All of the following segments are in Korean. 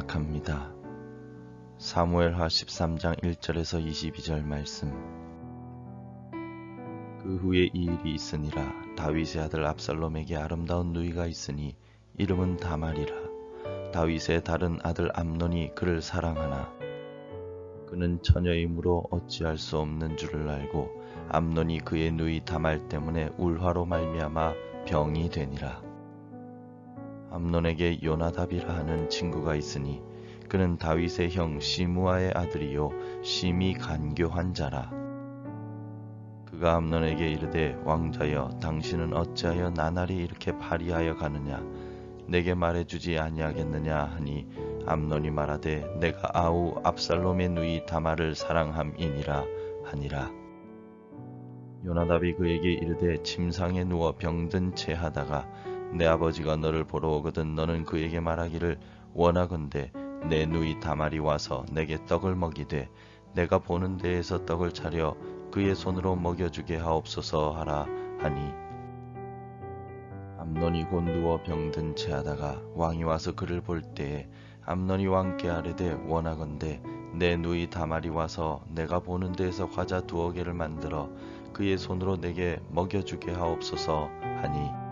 시작합니다. 사무엘하 13장 1절에서 22절 말씀. 그 후에 이 일이 있으니라. 다윗의 아들 압살롬에게 아름다운 누이가 있으니 이름은 다말이라. 다윗의 다른 아들 암논이 그를 사랑하나 그는 처녀이므로 어찌할 수 없는 줄을 알고 암논이 그의 누이 다말 때문에 울화로 말미암아 병이 되니라. 암논에게 요나답이라 하는 친구가 있으니 그는 다윗의 형 시므아의 아들이요 심히 간교한 자라. 그가 암논에게 이르되 왕자여 당신은 어찌하여 나날이 이렇게 파리하여 가느냐 내게 말해주지 아니하겠느냐 하니 암논이 말하되 내가 아우 압살롬의 누이 다말을 사랑함이니라 하니라. 요나답이 그에게 이르되 침상에 누워 병든 채 하다가 내 아버지가 너를 보러 오거든 너는 그에게 말하기를 원하건대 내 누이 다말이 와서 내게 떡을 먹이되 내가 보는 데에서 떡을 차려 그의 손으로 먹여주게 하옵소서 하라 하니 암논이 곧 누워 병든 채 하다가 왕이 와서 그를 볼 때에 암논이 왕께 아뢰되 원하건대 내 누이 다말이 와서 내가 보는 데에서 과자 2개를 만들어 그의 손으로 내게 먹여주게 하옵소서 하니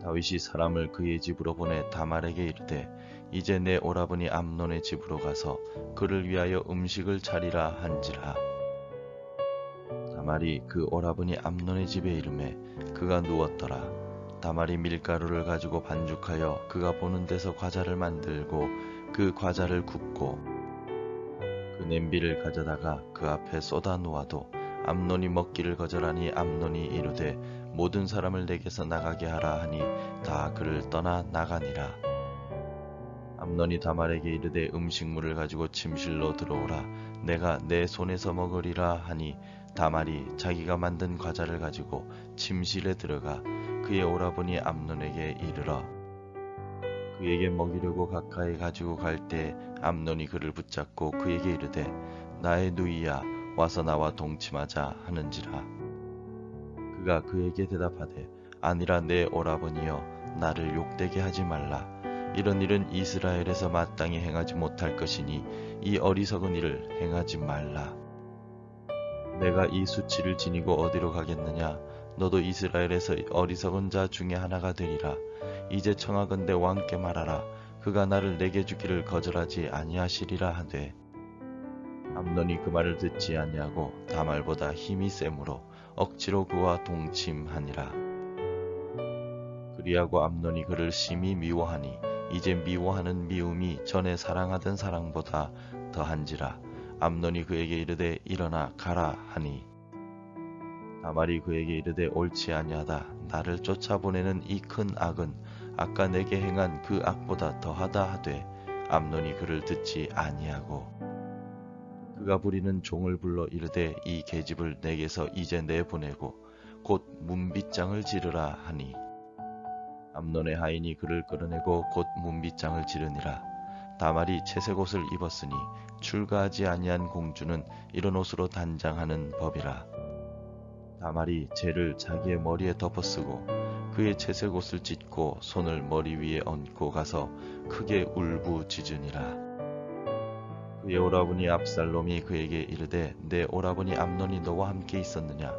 다윗이 사람을 그의 집으로 보내 다말에게 이르되 이제 내 오라버니 암논의 집으로 가서 그를 위하여 음식을 차리라 한지라. 다말이 그 오라버니 암논의 집에 이르매 그가 누웠더라. 다말이 밀가루를 가지고 반죽하여 그가 보는 데서 과자를 만들고 그 과자를 굽고 그 냄비를 가져다가 그 앞에 쏟아 놓아도 암논이 먹기를 거절하니 암논이 이르되 모든 사람을 내게서 나가게 하라 하니 다 그를 떠나 나가니라. 암논이 다말에게 이르되 음식물을 가지고 침실로 들어오라 내가 내 손에서 먹으리라 하니 다말이 자기가 만든 과자를 가지고 침실에 들어가 그의 오라버니 암논에게 이르러 그에게 먹이려고 가까이 가지고 갈 때 암논이 그를 붙잡고 그에게 이르되 나의 누이야 와서 나와 동침하자 하는지라. 그가 그에게 대답하되 아니라 내 오라버니여 나를 욕되게 하지 말라. 이런 일은 이스라엘에서 마땅히 행하지 못할 것이니 이 어리석은 일을 행하지 말라. 내가 이 수치를 지니고 어디로 가겠느냐. 너도 이스라엘에서 어리석은 자 중에 하나가 되리라. 이제 청하건대 왕께 말하라. 그가 나를 내게 주기를 거절하지 아니하시리라 하되 암논이 그 말을 듣지 아니하고 다말보다 힘이 세므로 억지로 그와 동침하니라. 그리하고 암논이 그를 심히 미워하니 이제 미워하는 미움이 전에 사랑하던 사랑보다 더한지라. 암논이 그에게 이르되 일어나 가라 하니 다말이 그에게 이르되 옳지 아니하다. 나를 쫓아보내는 이 큰 악은 아까 내게 행한 그 악보다 더하다 하되 암논이 그를 듣지 아니하고 그가 부리는 종을 불러 이르되 이 계집을 내게서 이제 내보내고 곧 문빗장을 지르라 하니 암논의 하인이 그를 끌어내고 곧 문빗장을 지르니라. 다말이 채색 옷을 입었으니 출가하지 아니한 공주는 이런 옷으로 단장하는 법이라. 다말이 재를 자기의 머리에 덮어쓰고 그의 채색 옷을 찢고 손을 머리 위에 얹고 가서 크게 울부짖으니라. 그의 오라버니 압살롬이 그에게 이르되 내 오라버니 암논이 너와 함께 있었느냐.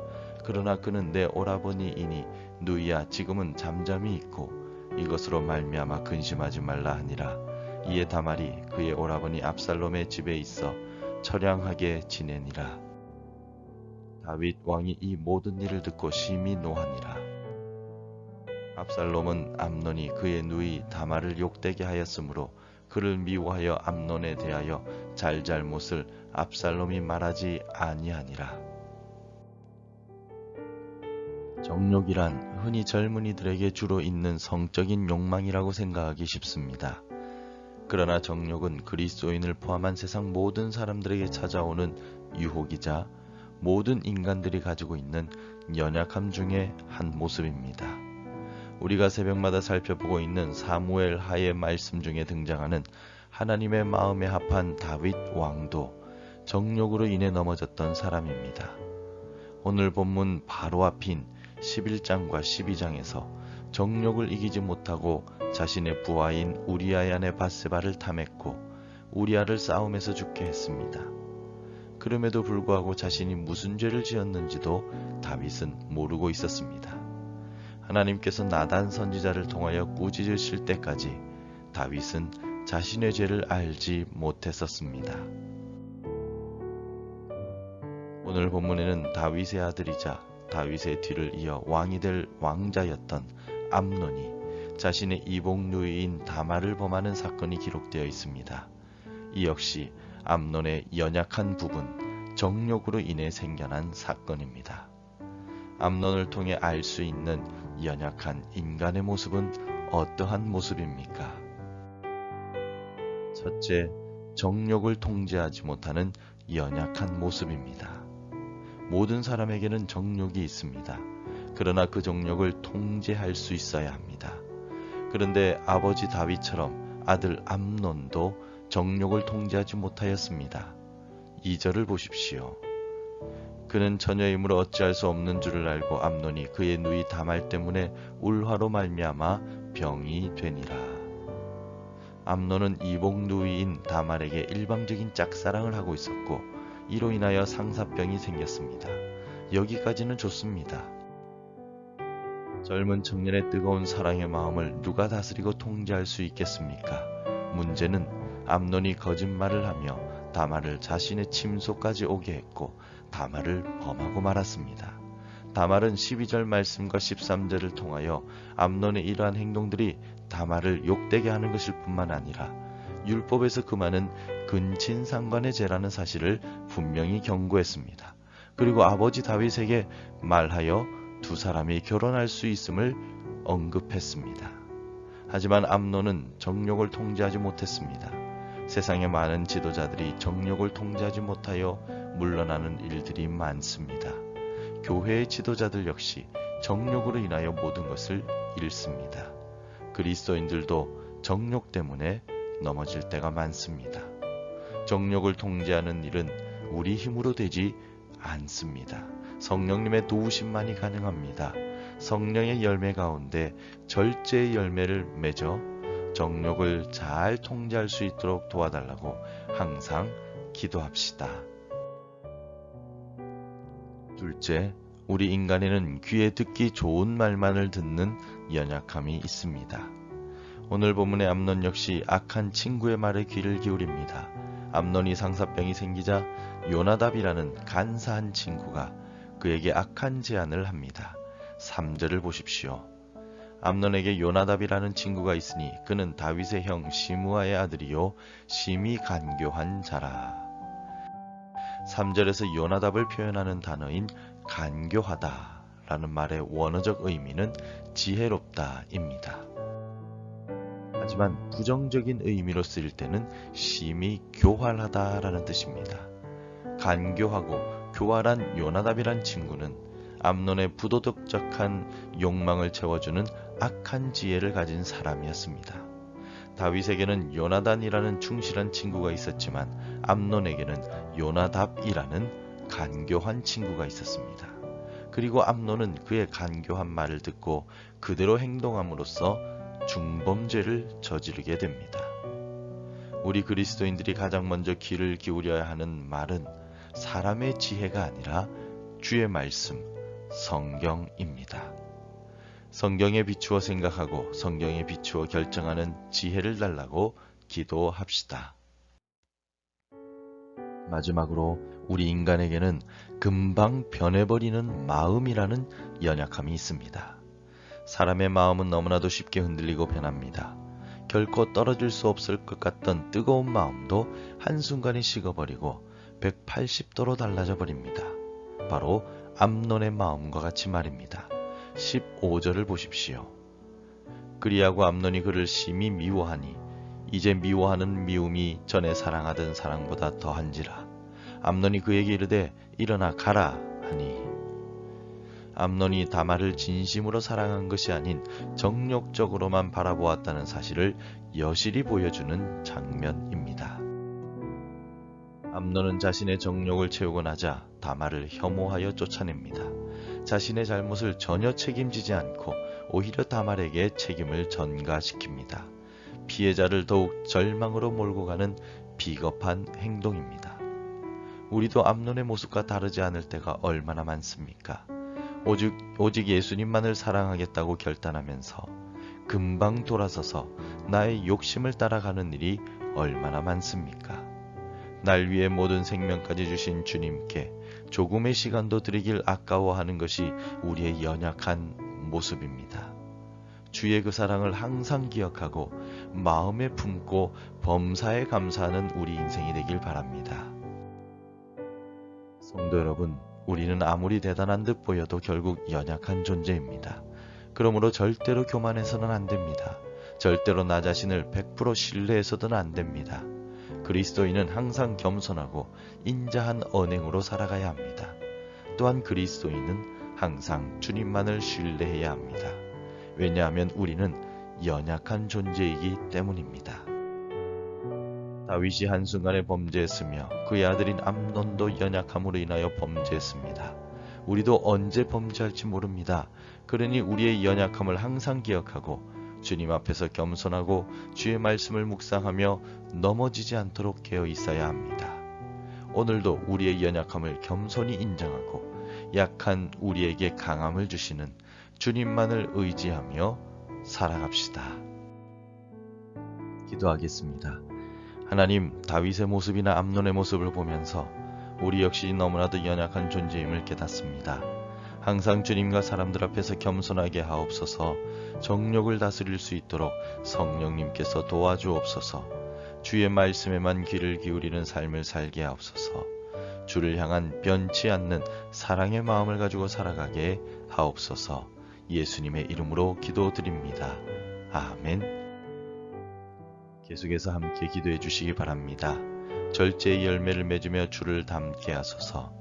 그러나 그는 내 오라버니이니 누이야 지금은 잠잠히 있고 이것으로 말미암아 근심하지 말라 하니라. 이에 다말이 그의 오라버니 압살롬의 집에 있어 처량하게 지내니라. 다윗 왕이 이 모든 일을 듣고 심히 노하니라. 압살롬은 암논이 그의 누이 다말을 욕되게 하였으므로 그를 미워하여 암논에 대하여 잘잘못을 압살롬이 말하지 아니하니라. 정욕이란 흔히 젊은이들에게 주로 있는 성적인 욕망이라고 생각하기 쉽습니다. 그러나 정욕은 그리스도인을 포함한 세상 모든 사람들에게 찾아오는 유혹이자 모든 인간들이 가지고 있는 연약함 중의 한 모습입니다. 우리가 새벽마다 살펴보고 있는 사무엘 하의 말씀 중에 등장하는 하나님의 마음에 합한 다윗 왕도 정욕으로 인해 넘어졌던 사람입니다. 오늘 본문 바로 앞인 11장과 12장에서 정욕을 이기지 못하고 자신의 부하인 우리아의 아내 밧세바를 탐했고 우리아를 싸움에서 죽게 했습니다. 그럼에도 불구하고 자신이 무슨 죄를 지었는지도 다윗은 모르고 있었습니다. 하나님께서 나단 선지자를 통하여 꾸짖으실 때까지 다윗은 자신의 죄를 알지 못했었습니다. 오늘 본문에는 다윗의 아들이자 다윗의 뒤를 이어 왕이 될 왕자였던 암논이 자신의 이복 누이인 다말을 범하는 사건이 기록되어 있습니다. 이 역시 암논의 연약한 부분, 정욕으로 인해 생겨난 사건입니다. 암논을 통해 알 수 있는 연약한 인간의 모습은 어떠한 모습입니까? 첫째, 정욕을 통제하지 못하는 연약한 모습입니다. 모든 사람에게는 정욕이 있습니다. 그러나 그 정욕을 통제할 수 있어야 합니다. 그런데 아버지 다윗처럼 아들 암논도 정욕을 통제하지 못하였습니다. 2절을 보십시오. 그는 처녀이므로 어찌할 수 없는 줄을 알고 암논이 그의 누이 다말 때문에 울화로 말미암아 병이 되니라. 암논은 이복 누이인 다말에게 일방적인 짝사랑을 하고 있었고 이로 인하여 상사병이 생겼습니다. 여기까지는 좋습니다. 젊은 청년의 뜨거운 사랑의 마음을 누가 다스리고 통제할 수 있겠습니까? 문제는 암논이 거짓말을 하며 다말을 자신의 침소까지 오게 했고 다말을 범하고 말았습니다. 다말은 12절 말씀과 13절을 통하여 암논의 이러한 행동들이 다말을 욕되게 하는 것일 뿐만 아니라 율법에서 금하는 근친상간의 죄라는 사실을 분명히 경고했습니다. 그리고 아버지 다윗에게 말하여 두 사람이 결혼할 수 있음을 언급했습니다. 하지만 암논은 정욕을 통제하지 못했습니다. 세상의 많은 지도자들이 정욕을 통제하지 못하여 물러나는 일들이 많습니다. 교회의 지도자들 역시 정욕으로 인하여 모든 것을 잃습니다. 그리스도인들도 정욕 때문에 넘어질 때가 많습니다. 정욕을 통제하는 일은 우리 힘으로 되지 않습니다. 성령님의 도우심만이 가능합니다. 성령의 열매 가운데 절제의 열매를 맺어 정욕을 잘 통제할 수 있도록 도와달라고 항상 기도합시다. 둘째, 우리 인간에는 귀에 듣기 좋은 말만을 듣는 연약함이 있습니다. 오늘 본문의 암논 역시 악한 친구의 말에 귀를 기울입니다. 암논이 상사병이 생기자 요나답이라는 간사한 친구가 그에게 악한 제안을 합니다. 3절을 보십시오. 암논에게 요나답이라는 친구가 있으니 그는 다윗의 형 시므아의 아들이요 심히 간교한 자라. 3절에서 요나답을 표현하는 단어인 간교하다 라는 말의 원어적 의미는 지혜롭다입니다. 하지만 부정적인 의미로 쓰일 때는 심히 교활하다라는 뜻입니다. 간교하고 교활한 요나답이란 친구는 암논의 부도덕적한 욕망을 채워주는 악한 지혜를 가진 사람이었습니다. 다윗에게는 요나단이라는 충실한 친구가 있었지만 암논에게는 요나답이라는 간교한 친구가 있었습니다. 그리고 암논은 그의 간교한 말을 듣고 그대로 행동함으로써 중범죄를 저지르게 됩니다. 우리 그리스도인들이 가장 먼저 귀를 기울여야 하는 말은 사람의 지혜가 아니라 주의 말씀, 성경입니다. 성경에 비추어 생각하고 성경에 비추어 결정하는 지혜를 달라고 기도합시다. 마지막으로 우리 인간에게는 금방 변해버리는 마음이라는 연약함이 있습니다. 사람의 마음은 너무나도 쉽게 흔들리고 변합니다. 결코 떨어질 수 없을 것 같던 뜨거운 마음도 한순간에 식어버리고 180도로 달라져 버립니다. 바로 암논의 마음과 같이 말입니다. 15절을 보십시오. 그리하고 암논이 그를 심히 미워하니 이제 미워하는 미움이 전에 사랑하던 사랑보다 더한지라. 암논이 그에게 이르되 일어나 가라 하니 암논이 다말을 진심으로 사랑한 것이 아닌 정욕적으로만 바라보았다는 사실을 여실히 보여주는 장면입니다. 암논은 자신의 정욕을 채우고 나자 다말을 혐오하여 쫓아냅니다. 자신의 잘못을 전혀 책임지지 않고 오히려 다말에게 책임을 전가시킵니다. 피해자를 더욱 절망으로 몰고 가는 비겁한 행동입니다. 우리도 암논의 모습과 다르지 않을 때가 얼마나 많습니까? 오직 예수님만을 사랑하겠다고 결단하면서 금방 돌아서서 나의 욕심을 따라가는 일이 얼마나 많습니까? 날 위해 모든 생명까지 주신 주님께 조금의 시간도 드리길 아까워하는 것이 우리의 연약한 모습입니다. 주의 그 사랑을 항상 기억하고 마음에 품고 범사에 감사하는 우리 인생이 되길 바랍니다. 성도 여러분, 우리는 아무리 대단한 듯 보여도 결국 연약한 존재입니다. 그러므로 절대로 교만해서는 안 됩니다. 절대로 나 자신을 100% 신뢰해서는 안 됩니다. 그리스도인은 항상 겸손하고 인자한 언행으로 살아가야 합니다. 또한 그리스도인은 항상 주님만을 신뢰해야 합니다. 왜냐하면 우리는 연약한 존재이기 때문입니다. 다윗이 한순간에 범죄했으며 그의 아들인 암논도 연약함으로 인하여 범죄했습니다. 우리도 언제 범죄할지 모릅니다. 그러니 우리의 연약함을 항상 기억하고 주님 앞에서 겸손하고 주의 말씀을 묵상하며 넘어지지 않도록 깨어 있어야 합니다. 오늘도 우리의 연약함을 겸손히 인정하고 약한 우리에게 강함을 주시는 주님만을 의지하며 살아갑시다. 기도하겠습니다. 하나님, 다윗의 모습이나 암논의 모습을 보면서 우리 역시 너무나도 연약한 존재임을 깨닫습니다. 항상 주님과 사람들 앞에서 겸손하게 하옵소서. 정욕을 다스릴 수 있도록 성령님께서 도와주옵소서. 주의 말씀에만 귀를 기울이는 삶을 살게 하옵소서. 주를 향한 변치 않는 사랑의 마음을 가지고 살아가게 하옵소서. 예수님의 이름으로 기도드립니다. 아멘. 계속해서 함께 기도해 주시기 바랍니다. 절제의 열매를 맺으며 주를 닮게 하소서.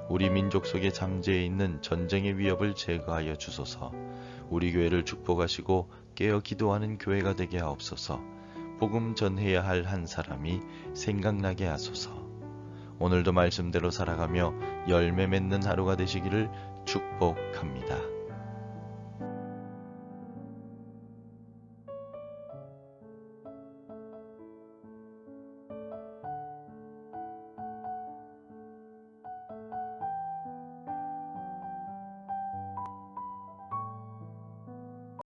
우리 민족 속에 잠재해 있는 전쟁의 위협을 제거하여 주소서. 우리 교회를 축복하시고 깨어 기도하는 교회가 되게 하옵소서. 복음 전해야 할 한 사람이 생각나게 하소서. 오늘도 말씀대로 살아가며 열매 맺는 하루가 되시기를 축복합니다.